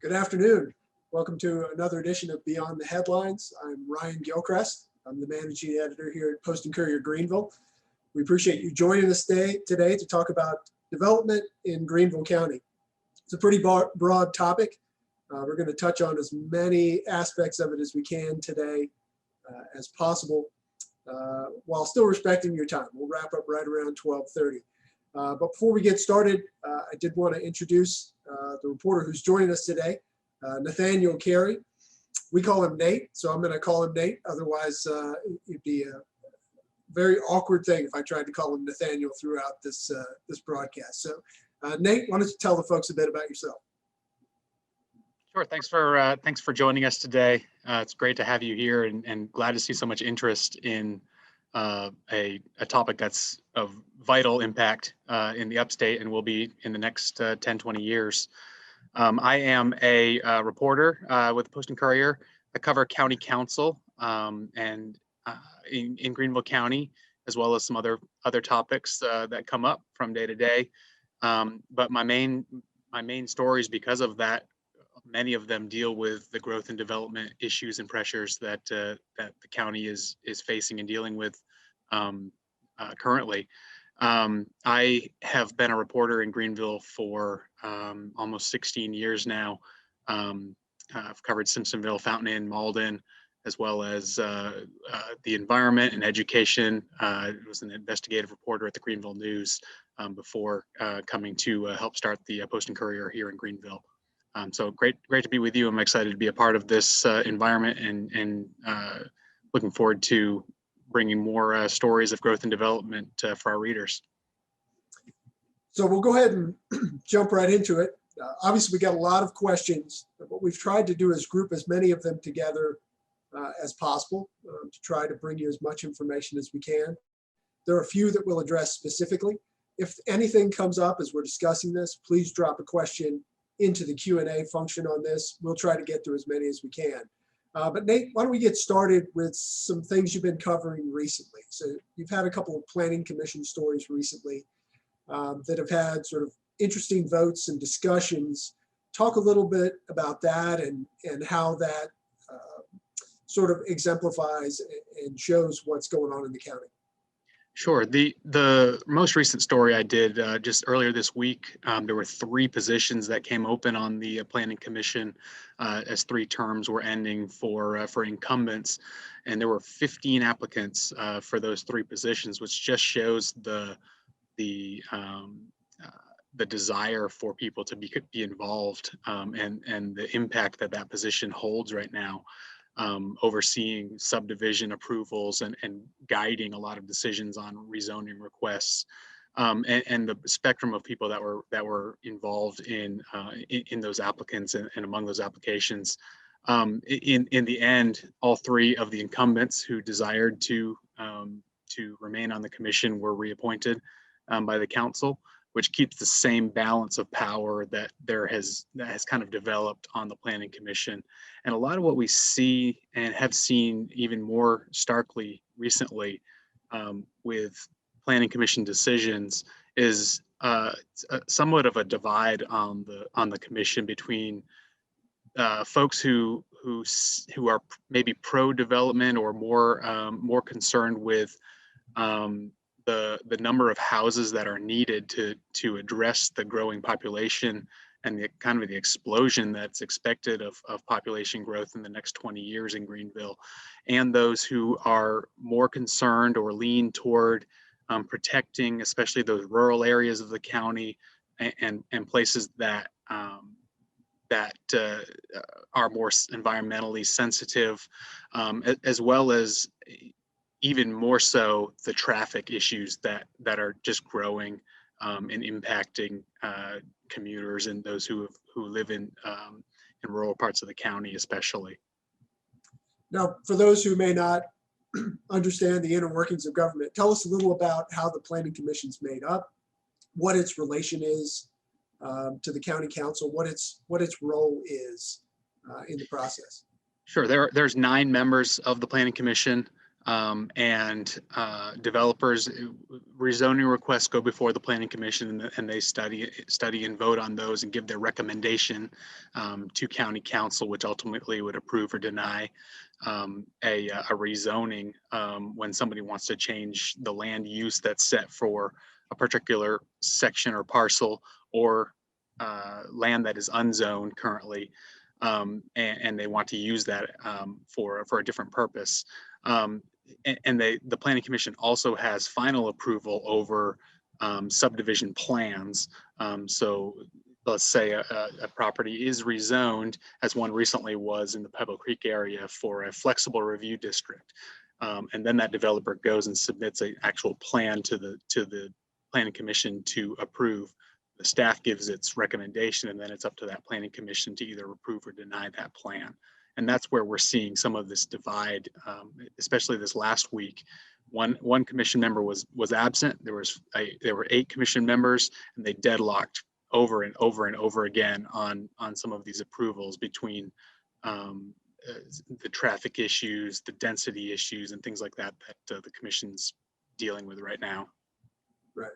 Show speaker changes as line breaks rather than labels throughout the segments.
Good afternoon. Welcome to another edition of Beyond the Headlines. I'm Ryan Gilchrest. I'm the managing editor here at Post and Courier Greenville. We appreciate you joining us today to talk about development in Greenville County. It's a pretty broad topic. We're going to touch on as many aspects of it as we can today as possible, while still respecting your time. We'll wrap up right around 12:30. But before we get started, I did want to introduce the reporter who's joining us today, Nathaniel Cary. We call him Nate, so I'm going to call him Nate. Otherwise, it'd be a very awkward thing if I tried to call him Nathaniel throughout this broadcast. So, Nate, why don't you tell the folks a bit about yourself?
Sure. Thanks for joining us today. It's great to have you here, and glad to see so much interest in a topic that's of vital impact in the upstate and will be in the next 10, 20 years. I am a reporter with the Post and Courier. I cover county council and in Greenville County, as well as some other topics that come up from day to day. But my main stories, because of that, many of them deal with the growth and development issues and pressures that the county is facing and dealing with currently. I have been a reporter in Greenville for almost 16 years now. I've covered Simpsonville, Fountain Inn, Malden, as well as the environment and education. I was an investigative reporter at the Greenville News before coming to help start the Post and Courier here in Greenville. So great to be with you. I'm excited to be a part of this environment and looking forward to bringing more stories of growth and development for our readers.
So we'll go ahead and jump right into it. Obviously, we got a lot of questions. What we've tried to do is group as many of them together as possible to try to bring you as much information as we can. There are a few that we'll address specifically. If anything comes up as we're discussing this, please drop a question into the Q&A function on this. We'll try to get through as many as we can. But Nate, why don't we get started with some things you've been covering recently? So you've had a couple of planning commission stories recently that have had sort of interesting votes and discussions. Talk a little bit about that and how that sort of exemplifies and shows what's going on in the county.
Sure. The most recent story I did just earlier this week, there were 3 positions that came open on the Planning Commission as 3 terms were ending for incumbents, and there were 15 applicants for those 3 positions, which just shows the desire for people to be involved and the impact that position holds right now. Overseeing subdivision approvals and guiding a lot of decisions on rezoning requests, and the spectrum of people that were involved in those applicants and among those applications. In the end, all 3 of the incumbents who desired to remain on the commission were reappointed by the council, which keeps the same balance of power that has kind of developed on the Planning Commission. And a lot of what we see and have seen even more starkly recently with Planning Commission decisions is somewhat of a divide on the commission between folks who are maybe pro-development or more concerned with the number of houses that are needed to address the growing population and the kind of the explosion that's expected of population growth in the next 20 years in Greenville, and those who are more concerned or lean toward protecting, especially those rural areas of the county and places that are more environmentally sensitive, as well as even more so the traffic issues that are just growing and impacting commuters and those who live in rural parts of the county especially.
Now, for those who may not understand the inner workings of government, tell us a little about how the Planning Commission's made up, what its relation is to the county council, what its role is in the process.
Sure. There's 9 members of the Planning Commission. Developers rezoning requests go before the planning commission, and they study and vote on those and give their recommendation to county council, which ultimately would approve or deny a rezoning when somebody wants to change the land use that's set for a particular section or parcel, or land that is unzoned currently, and they want to use that for a different purpose. The planning commission also has final approval over subdivision plans. So let's say a property is rezoned, as one recently was in the Pebble Creek area, for a flexible review district. And then that developer goes and submits an actual plan to the planning commission to approve. The staff gives its recommendation, and then it's up to that planning commission to either approve or deny that plan. And that's where we're seeing some of this divide, especially this last week. One commission member was absent. There were 8 commission members, and they deadlocked over and over and over again on some of these approvals between the traffic issues, the density issues, and things like that the commission's dealing with right now.
Right.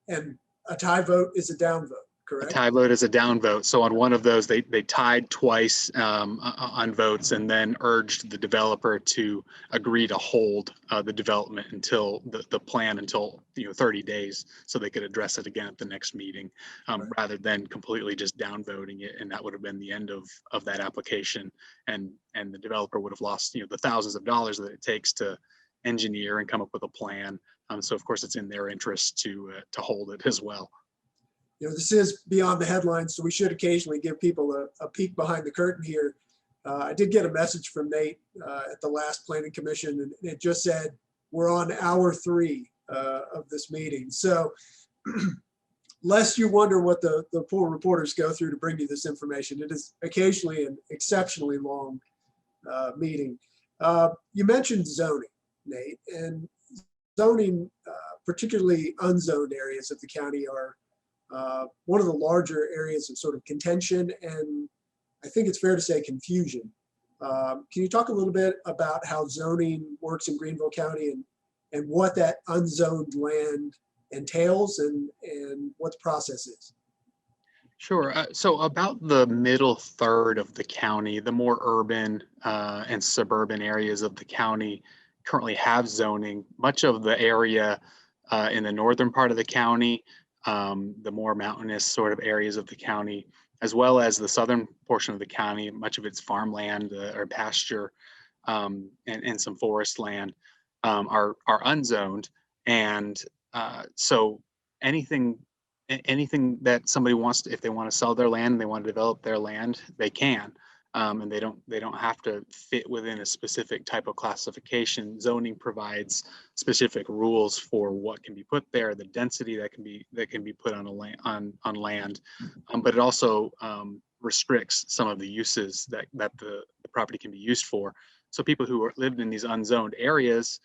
And a tie vote is a down vote, correct?
A tie vote is a down vote. So on one of those, they tied twice on votes, and then urged the developer to agree to hold the development until the plan until 30 days, so they could address it again at the next meeting,
Right.
rather than completely just down voting it. And that would have been the end of that application, and the developer would have lost the thousands of dollars that it takes to engineer and come up with a plan. So of course it's in their interest to hold it as well.
This is beyond the headlines, so we should occasionally give people a peek behind the curtain here. I did get a message from Nate at the last planning commission, and it just said, we're on hour 3 of this meeting. So lest you wonder what the poor reporters go through to bring you this information, it is occasionally an exceptionally long meeting. You mentioned zoning, Nate, and zoning, particularly unzoned areas of the county, are one of the larger areas of sort of contention, and I think it's fair to say confusion. Can you talk a little bit about how zoning works in Greenville County, and what that unzoned land entails, and what the process is?
Sure. So about the middle third of the county, the more urban and suburban areas of the county currently have zoning. Much of the area in the northern part of the county, the more mountainous sort of areas of the county, as well as the southern portion of the county, much of its farmland or pasture, and some forest land are unzoned. And so anything that somebody wants to, if they want to sell their land and they want to develop their land, they can. And they don't have to fit within a specific type of classification. Zoning provides specific rules for what can be put there, the density that can be put on land, but it also restricts some of the uses that the property can be used for. So people who lived in these unzoned areas,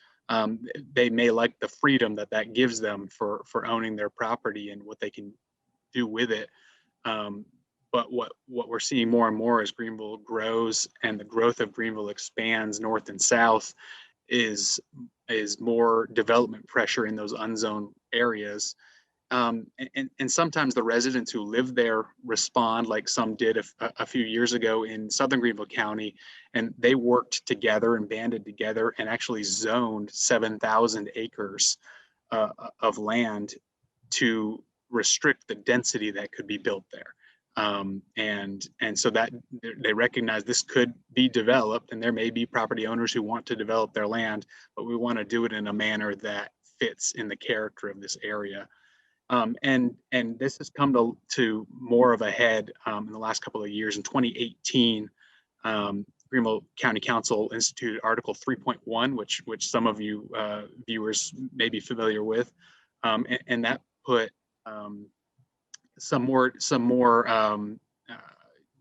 they may like the freedom that gives them for owning their property and what they can do with it. But what we're seeing more and more as Greenville grows and the growth of Greenville expands north and south is more development pressure in those unzoned areas. And sometimes the residents who live there respond, like some did a few years ago in southern Greenville County, and they worked together and banded together and actually zoned 7,000 acres of land to restrict the density that could be built there. And so that they recognize this could be developed, and there may be property owners who want to develop their land, but we want to do it in a manner that fits in the character of this area. And this has come to more of a head in the last couple of years. In 2018, Greenville County Council instituted Article 3.1, which some of you viewers may be familiar with, and that put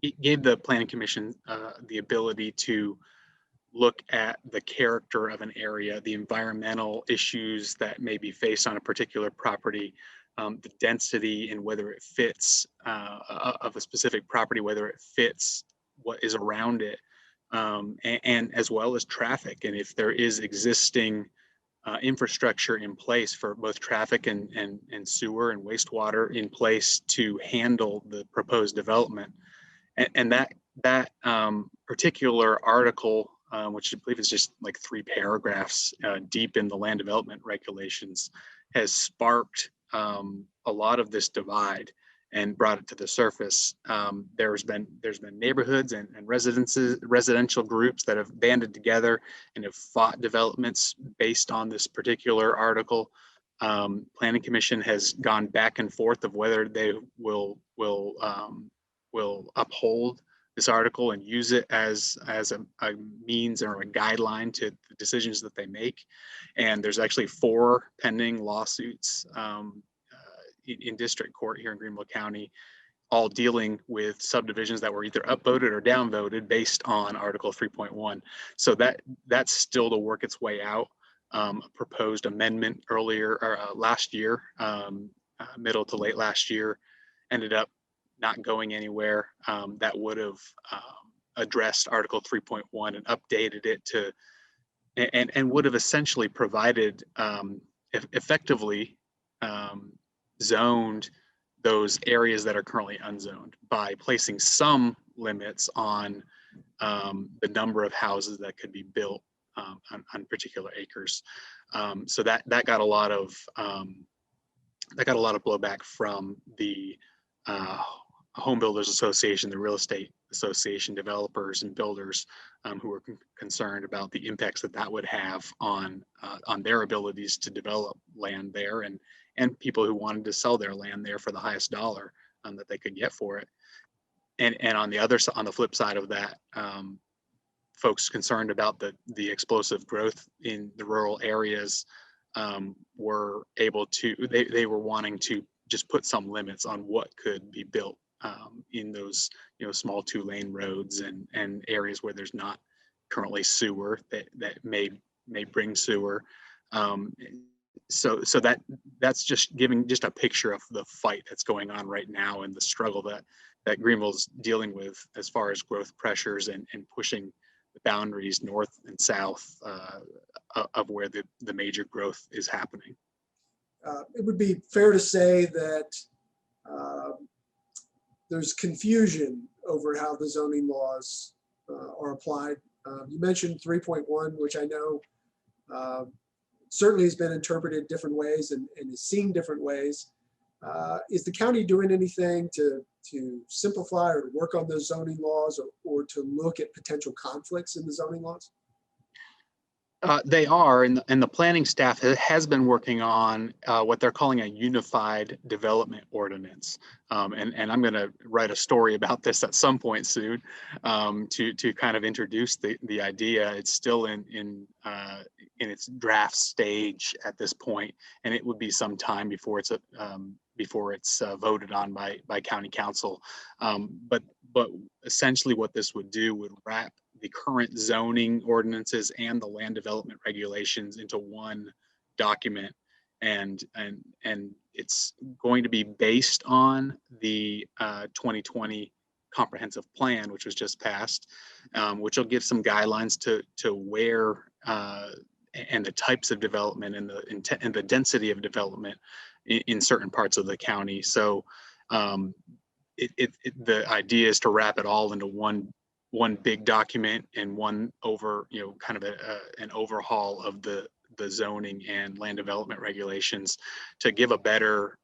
it gave the Planning Commission the ability to look at the character of an area, the environmental issues that may be faced on a particular property, the density and whether it fits of a specific property, whether it fits what is around it, and as well as traffic. And if there is existing infrastructure in place for both traffic and sewer and wastewater in place to handle the proposed development. And that particular article, which I believe is just like 3 paragraphs deep in the land development regulations, has sparked a lot of this divide and brought it to the surface. There's been neighborhoods and residential groups that have banded together and have fought developments based on this particular article. Planning Commission has gone back and forth of whether they will uphold this article and use it as a means or a guideline to the decisions that they make. And there's actually 4 pending lawsuits in district court here in Greenville County, all dealing with subdivisions that were either upvoted or downvoted based on Article 3.1. So that's still to work its way out. A proposed amendment earlier or last year, middle to late last year, ended up not going anywhere. That would have addressed Article 3.1 and updated it to, and would have essentially provided effectively zoned those areas that are currently unzoned by placing some limits on the number of houses that could be built on particular acres. So that got a lot of blowback from the Home Builders Association, the Real Estate Association, developers and builders who were concerned about the impacts that would have on their abilities to develop land there, and people who wanted to sell their land there for the highest dollar that they could get for it. And on the flip side of that, folks concerned about the explosive growth in the rural areas were able to, they were wanting to just put some limits on what could be built in those small 2-lane roads and areas where there's not currently sewer that may bring sewer. So that's just giving just a picture of the fight that's going on right now and the struggle that Greenville's dealing with as far as growth pressures and pushing the boundaries north and south of where the major growth is happening.
It would be fair to say that there's confusion over how the zoning laws are applied. You mentioned 3.1, which I know certainly has been interpreted different ways and is seen different ways. Is the county doing anything to simplify or to work on those zoning laws or to look at potential conflicts in the zoning laws?
They are, and the planning staff has been working on what they're calling a unified development ordinance. And I'm going to write a story about this at some point soon to kind of introduce the idea. It's still in its draft stage at this point, and it would be some time before it's voted on by county council. But essentially what this would do would wrap the current zoning ordinances and the land development regulations into one document, and it's going to be based on the 2020 comprehensive plan, which was just passed, which will give some guidelines to where and the types of development and the density of development in certain parts of the county. So the idea is to wrap it all into one big document and one kind of an overhaul of the zoning and land development regulations to give a better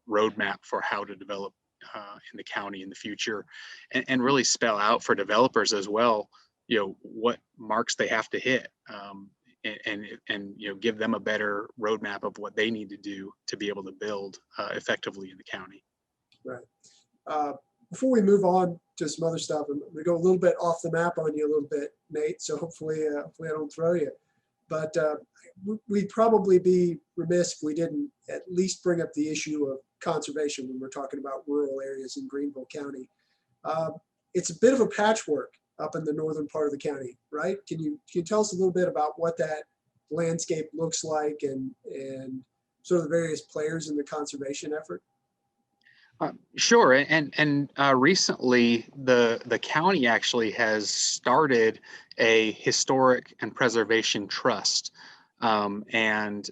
roadmap for how to develop in the county in the future, and really spell out for developers as well, what marks they have to hit, and give them a better roadmap of what they need to do to be able to build effectively in the county.
Right. Before we move on to some other stuff, I'm going to go a little bit off the map on you a little bit, Nate. So hopefully I don't throw you. But we'd probably be remiss if we didn't at least bring up the issue of conservation when we're talking about rural areas in Greenville County. It's a bit of a patchwork up in the northern part of the county, right? Can you tell us a little bit about what that landscape looks like and sort of the various players in the conservation effort?
Sure, and recently the county actually has started a historic and preservation trust, and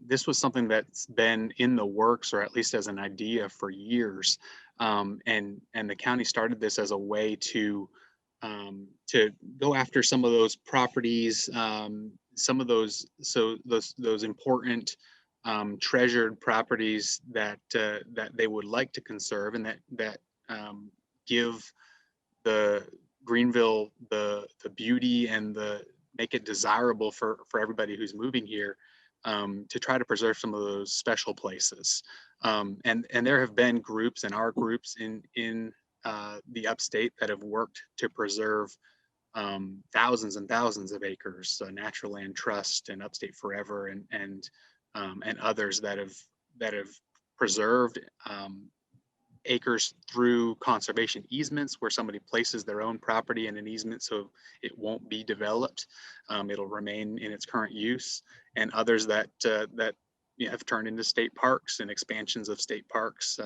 this was something that's been in the works, or at least as an idea, for years. And the county started this as a way to go after some of those properties, some of those important treasured properties that they would like to conserve, and that give the Greenville the beauty and the make it desirable for everybody who's moving here, to try to preserve some of those special places. And there have been groups, and our groups in the upstate, that have worked to preserve thousands and thousands of acres, Natural Land Trust and Upstate Forever, and others that have preserved acres through conservation easements, where somebody places their own property in an easement so it won't be developed. It'll remain in its current use, and others that have turned into state parks and expansions of state parks.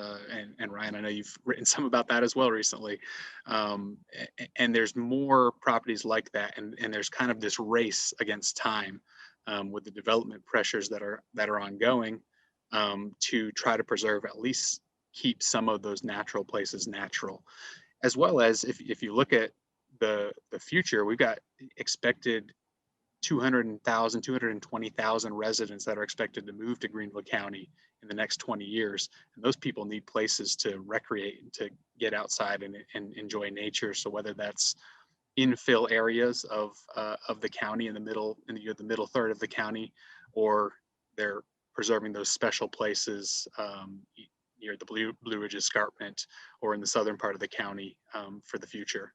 And Ryan, I know you've written some about that as well recently. And there's more properties like that, and there's kind of this race against time, with the development pressures that are ongoing, to try to preserve, at least keep some of those natural places natural. As well as, if you look at the future, we've got expected 220,000 residents that are expected to move to Greenville County in the next 20 years. And those people need places to recreate and to get outside and enjoy nature. So whether that's infill areas of the county in the middle third of the county, or they're preserving those special places near the Blue Ridge Escarpment, or in the southern part of the county, for the future.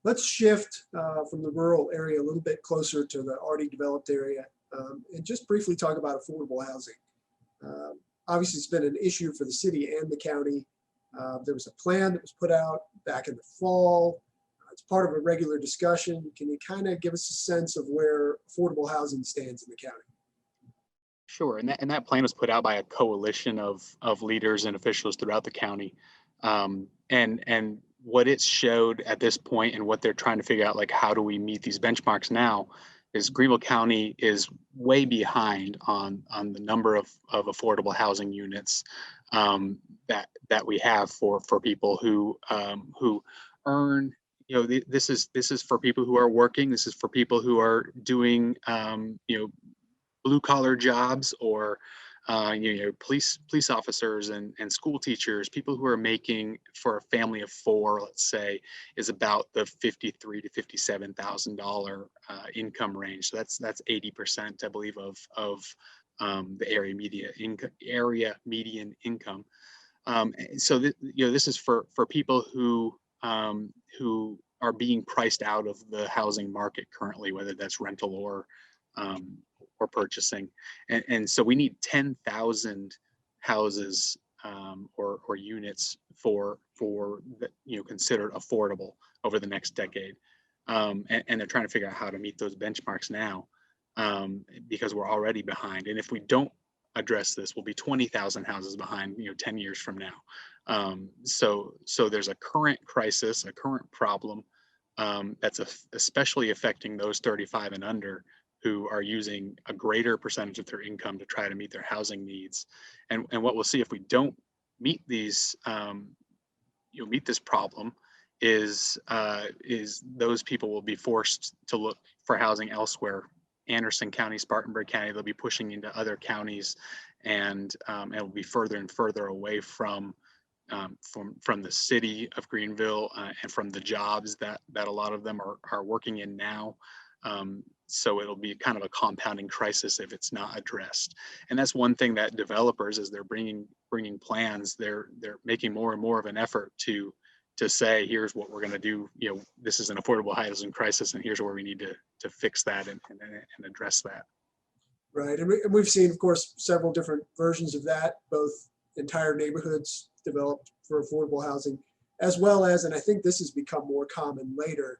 Let's shift from the rural area a little bit closer to the already developed area, and just briefly talk about affordable housing. Obviously, it's been an issue for the city and the county. There was a plan that was put out back in the fall. It's part of a regular discussion. Can you kind of give us a sense of where affordable housing stands in the county?
Sure, and that plan was put out by a coalition of leaders and officials throughout the county, and what it showed at this point, and what they're trying to figure out, like, how do we meet these benchmarks now, is Greenville County is way behind on the number of affordable housing units that we have for people who earn. This is for people who are working. This is for people who are doing blue collar jobs, or police officers and school teachers. People who are making, for a family of four, let's say, is about the $53,000 to $57,000 income range. So that's 80%, I believe, of the area median income. So this is for people who are being priced out of the housing market currently, whether that's rental or purchasing. And so we need 10,000 houses or units for considered affordable over the next decade. And they're trying to figure out how to meet those benchmarks now, because we're already behind. And if we don't address this, we'll be 20,000 houses behind 10 years from now. So there's a current crisis, a current problem, that's especially affecting those 35 and under, who are using a greater percentage of their income to try to meet their housing needs. And what we'll see if we don't meet these, meet this problem, is those people will be forced to look for housing elsewhere. Anderson County, Spartanburg County, they'll be pushing into other counties, and it'll be further and further away from the city of Greenville, and from the jobs that a lot of them are working in now. So it'll be kind of a compounding crisis if it's not addressed. And that's one thing that developers, as they're bringing plans, they're making more and more of an effort to say, here's what we're going to do. This is an affordable housing crisis, and here's where we need to fix that and address that.
Right, and we've seen, of course, several different versions of that, both entire neighborhoods developed for affordable housing, as well as, and I think this has become more common later,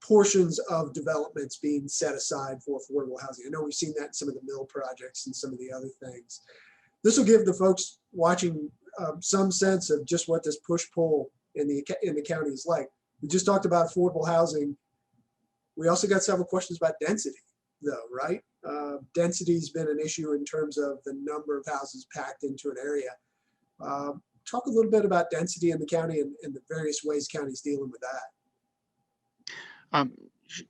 portions of developments being set aside for affordable housing. I know we've seen that in some of the mill projects and some of the other things. this will give the folks watching some sense of just what this push-pull in the county is like. We just talked about affordable housing. We also got several questions about density, though, right? Density's been an issue in terms of the number of houses packed into an area. Talk a little bit about density in the county and the various ways county's dealing with that.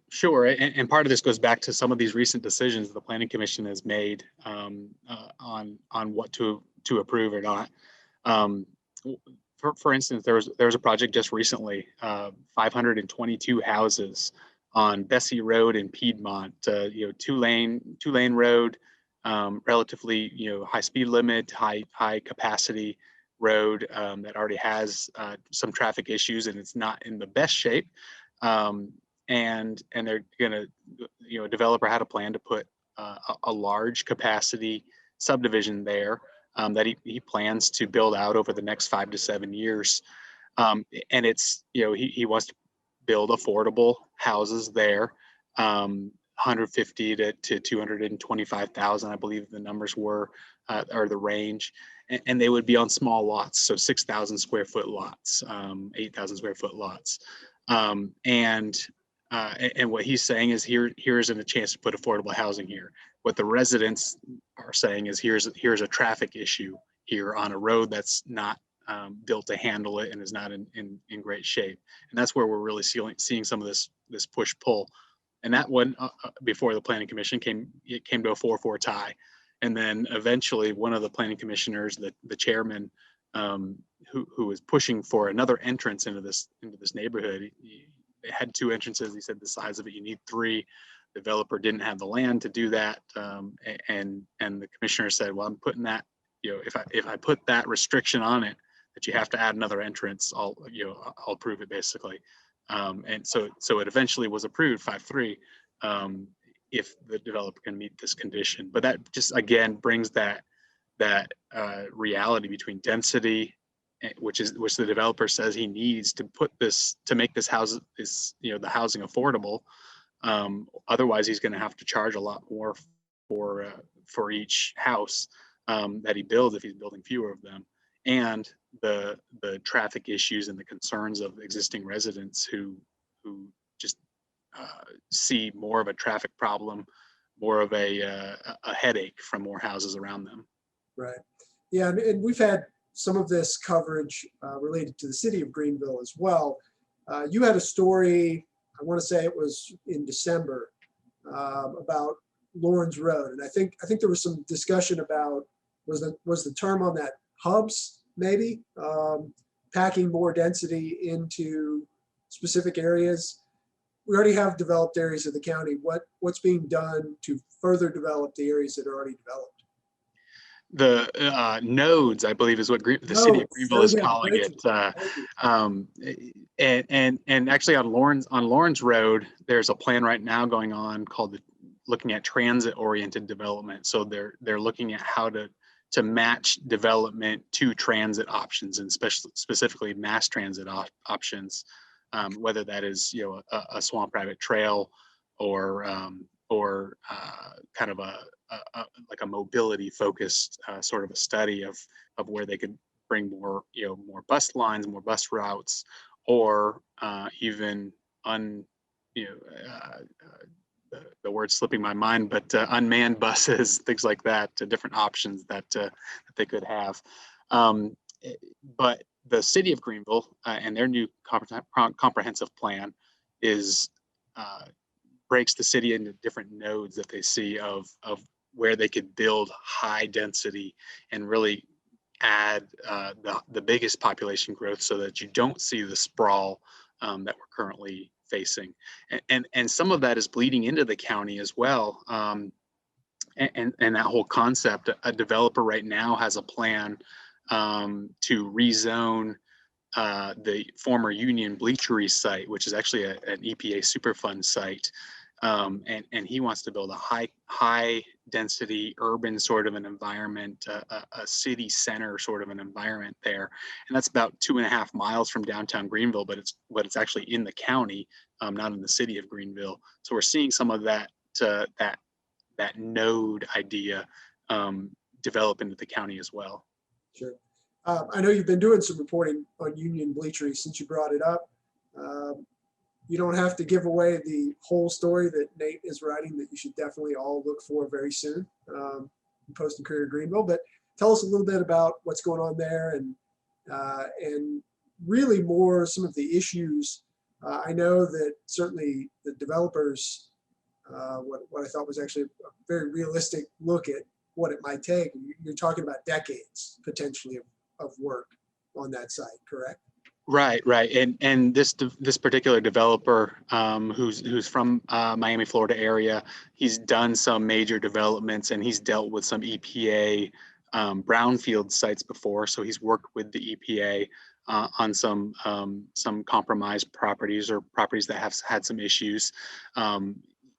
Sure, and part of this goes back to some of these recent decisions the Planning Commission has made on what to approve or not. For instance, there was a project just recently, 522 houses on Bessie Road in Piedmont. Two lane road, relatively high speed limit, high capacity road that already has some traffic issues, and it's not in the best shape. And they're gonna, a developer had a plan to put a large capacity subdivision there that he plans to build out over the next 5 to 7 years. And it's, he wants to build affordable houses there, 150 to 225,000, I believe the numbers were, or the range. And they would be on small lots, so 6,000 square foot lots, 8,000 square foot lots. And what he's saying is here isn't a chance to put affordable housing here. What the residents are saying is here's a traffic issue here on a road that's not built to handle it and is not in great shape. And that's where we're really seeing some of this push pull. And that one before the Planning Commission came to a 4-4 tie. And then eventually one of the planning commissioners, the chairman, who was pushing for another entrance into this neighborhood. It had 2 entrances. He said the size of it, you need 3. The developer didn't have the land to do that, and the commissioner said, "Well, I'm putting that. If I put that restriction on it, that you have to add another entrance, I'll approve it basically." And so it eventually was approved 5-3, if the developer can meet this condition. But that just again brings that reality between density, which the developer says he needs to make this house the housing affordable. Otherwise, he's going to have to charge a lot more for each house that he builds if he's building fewer of them, and the traffic issues and the concerns of existing residents who just see more of a traffic problem, more of a headache from more houses around them.
Right. Yeah, and we've had some of this coverage related to the city of Greenville as well. You had a story, I want to say it was in December, about Lawrence Road, and I think there was some discussion about was the term on that hubs, maybe packing more density into specific areas. We already have developed areas of the county. What's being done to further develop the areas that are already developed?
The nodes, I believe, is what the city of Greenville is calling it. And actually on Lawrence Road, there's a plan right now going on called looking at transit-oriented development. So they're looking at how to match development to transit options, and specifically mass transit options, whether that is a swamp private trail or kind of like a mobility focused sort of a study of where they could bring more bus lines, more bus routes, or even the word's slipping my mind, but unmanned buses, things like that, different options that they could have. But the city of Greenville and their new comprehensive plan breaks the city into different nodes that they see of where they could build high density and really add the biggest population growth, so that you don't see the sprawl that we're currently facing. And some of that is bleeding into the county as well. And that whole concept, a developer right now has a plan to rezone the former Union Bleachers site, which is actually an EPA Superfund site. And he wants to build a high density urban sort of an environment, a city center sort of an environment there. And that's about 2.5 miles from downtown Greenville, but it's actually in the county, not in the city of Greenville. So we're seeing some of that node idea develop into the county as well.
Sure. I know you've been doing some reporting on Union Bleachers since you brought it up. You don't have to give away the whole story that Nate is writing that you should definitely all look for very soon in Post and Courier Greenville. But tell us a little bit about what's going on there and really more some of the issues. I know that certainly the developers, what I thought was actually a very realistic look at what it might take. You're talking about decades potentially of work on that site, correct?
Right. And this particular developer, who's from Miami, Florida area, he's done some major developments and he's dealt with some EPA brownfield sites before. So he's worked with the EPA on some compromised properties or properties that have had some issues.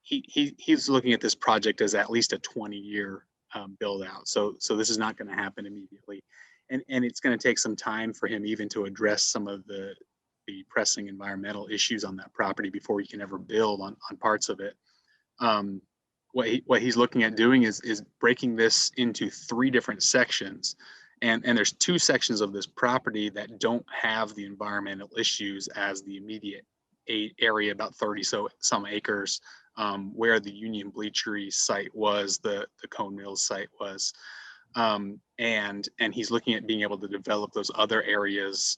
He's looking at this project as at least a 20-year build out. So this is not going to happen immediately. And it's going to take some time for him even to address some of the pressing environmental issues on that property before he can ever build on parts of it. What he's looking at doing is breaking this into 3 different sections. And there's 2 sections of this property that don't have the environmental issues as the immediate area, about 30 some acres, where the Union Bleachery site was, the Cone Mills site was. And he's looking at being able to develop those other areas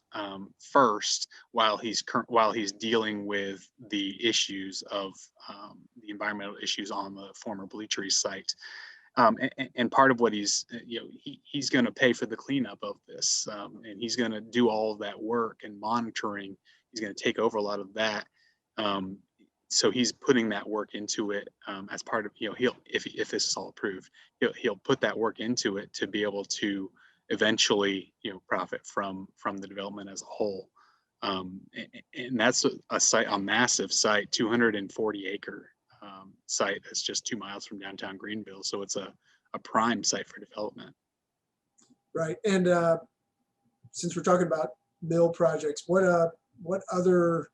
first while he's dealing with the issues of the environmental issues on the former Bleachery site. And part of what he's going to pay for the cleanup of this, and he's going to do all of that work and monitoring. He's going to take over a lot of that. So he's putting that work into it as part of, he'll, if this is all approved, he'll put that work into it to be able to eventually, profit from the development as a whole. And that's a massive site, 240 acre site that's just 2 miles from downtown Greenville. So it's a prime site for development.
Right. And since we're talking about mill projects, what other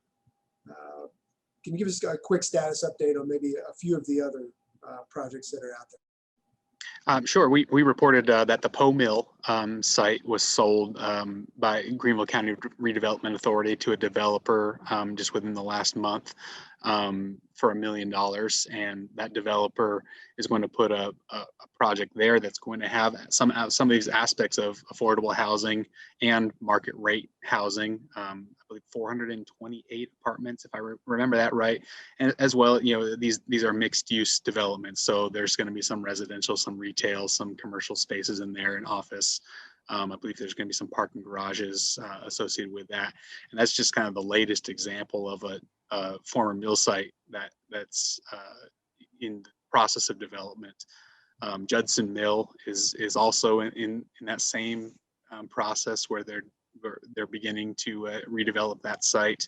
can you give us a quick status update on maybe a few of the other projects that are out there?
Sure. We reported that the Poe Mill site was sold by Greenville County Redevelopment Authority to a developer just within the last month for $1 million. And that developer is going to put a project there that's going to have some of these aspects of affordable housing and market rate housing. I believe 428 apartments, if I remember that right. And as well, these are mixed use developments. So there's going to be some residential, some retail, some commercial spaces in there, and office. I believe there's going to be some parking garages associated with that. And that's just kind of the latest example of a former mill site that's in the process of development. Judson Mill is also in that same process where they're beginning to redevelop that site.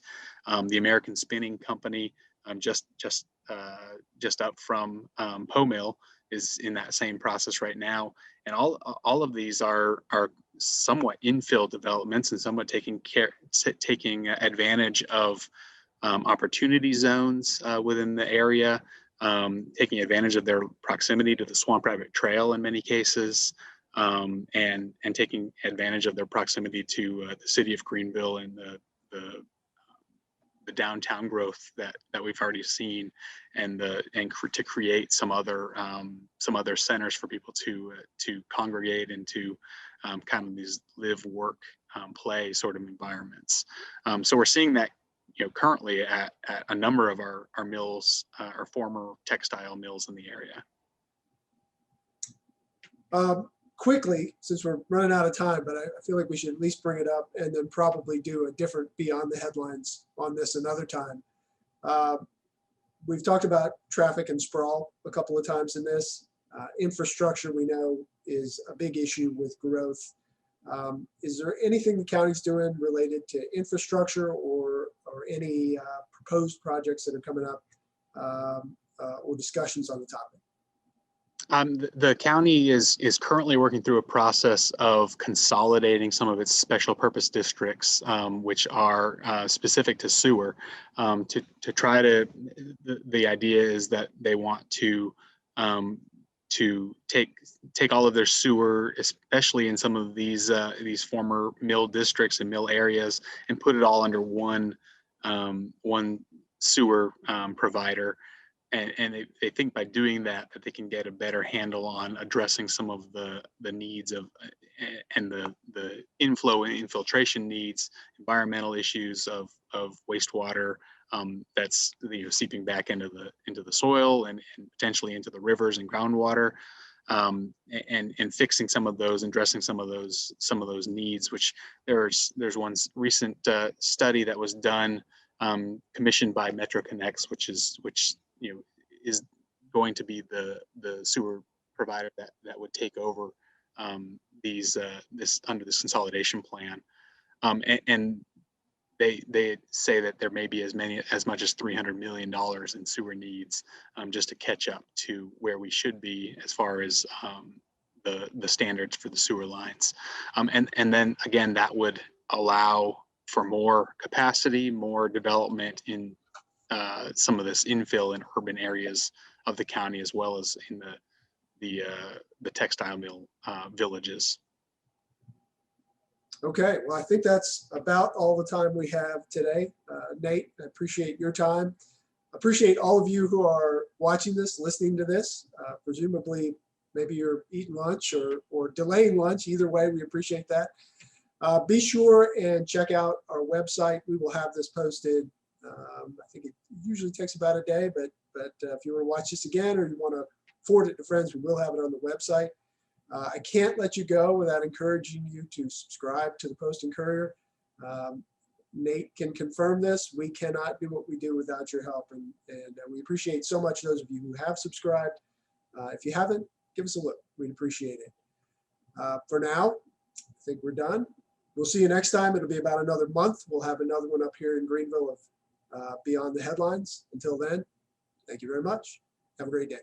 The American Spinning Company, just up from Poe Mill, is in that same process right now. And all of these are somewhat infill developments and somewhat taking advantage of opportunity zones within the area, taking advantage of their proximity to the Swamp Rabbit Trail in many cases, and taking advantage of their proximity to the city of Greenville and the downtown growth that we've already seen, and to create some other centers for people to congregate into, kind of these live, work, play sort of environments. So we're seeing that currently at a number of our mills, our former textile mills in the area.
Quickly, since we're running out of time, but I feel like we should at least bring it up and then probably do a different Beyond the Headlines on this another time. We've talked about traffic and sprawl a couple of times in this. Infrastructure, we know, is a big issue with growth. Is there anything the county's doing related to infrastructure or any proposed projects that are coming up or discussions on the topic?
The county is currently working through a process of consolidating some of its special purpose districts, which are specific to sewer, to try to, the idea is that they want to to take all of their sewer, especially in some of these former mill districts and mill areas, and put it all under one sewer provider. And they think by doing that they can get a better handle on addressing some of the needs of and the inflow and infiltration needs, environmental issues of wastewater that's seeping back into the soil and potentially into the rivers and groundwater, and fixing some of those and addressing some of those needs. Which there's one recent study that was done, commissioned by Metro Connects, which is going to be the sewer provider that would take over this under this consolidation plan, and they say that there may be as much as $300 million in sewer needs, just to catch up to where we should be as far as the standards for the sewer lines, and then again that would allow for more capacity, more development in some of this infill in urban areas of the county, as well as in the textile mill villages.
Okay, well, I think that's about all the time we have today. Nate, I appreciate your time. Appreciate all of you who are watching this, listening to this. Presumably, maybe you're eating lunch or delaying lunch. Either way, we appreciate that. Be sure and check out our website. We will have this posted. I think it usually takes about a day, but if you want to watch this again or you want to forward it to friends, we will have it on the website. I can't let you go without encouraging you to subscribe to the Post-and-Courier. Nate can confirm this. We cannot do what we do without your help, and we appreciate so much those of you who have subscribed. If you haven't, give us a look. We'd appreciate it. For now, I think we're done. We'll see you next time. It'll be about another month. We'll have another one up here in Greenville of Beyond the Headlines. Until then, thank you very much. Have a great day.